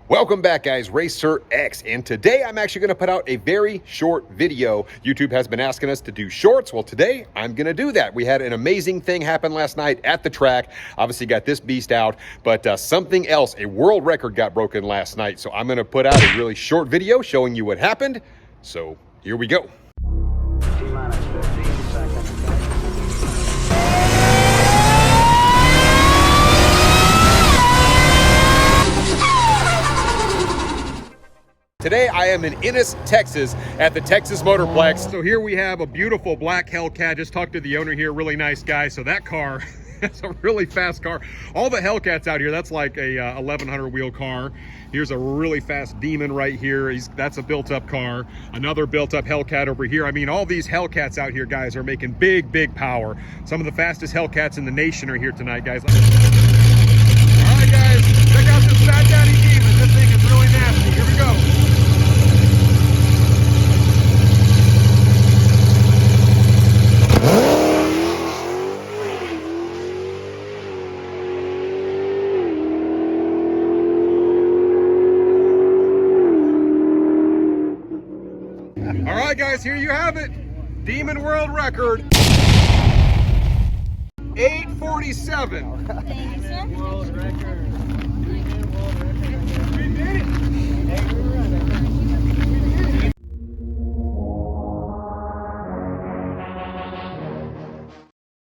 Welcome back, guys. RacerX, and today I'm actually going to put out a very short video. YouTube has been asking us to do shorts. Well, today I'm going to do that. We had an amazing thing happen last night at the track. Obviously got this beast out, but something else, a world record got broken last night. So I'm going to put out a really short video showing you what happened. So here we go. T-minus 15 seconds. Today I am in Ennis, Texas at the Texas Motorplex. So here we have a beautiful black Hellcat. Just talked to the owner here, really nice guy. So that car, that's a really fast car. All the Hellcats out here, that's like a 1100 wheel car. Here's a really fast Demon right here. That's a built up car. Another built up Hellcat over here. I mean, all these Hellcats out here, guys, are making big power. Some of the fastest Hellcats in the nation are here tonight, guys. All right, guys, check out this Fat Daddy Demon. This thing is really nasty. Here we go. All right, guys, here you have it. Demon world record. 8:47. Thank you, sir. World record.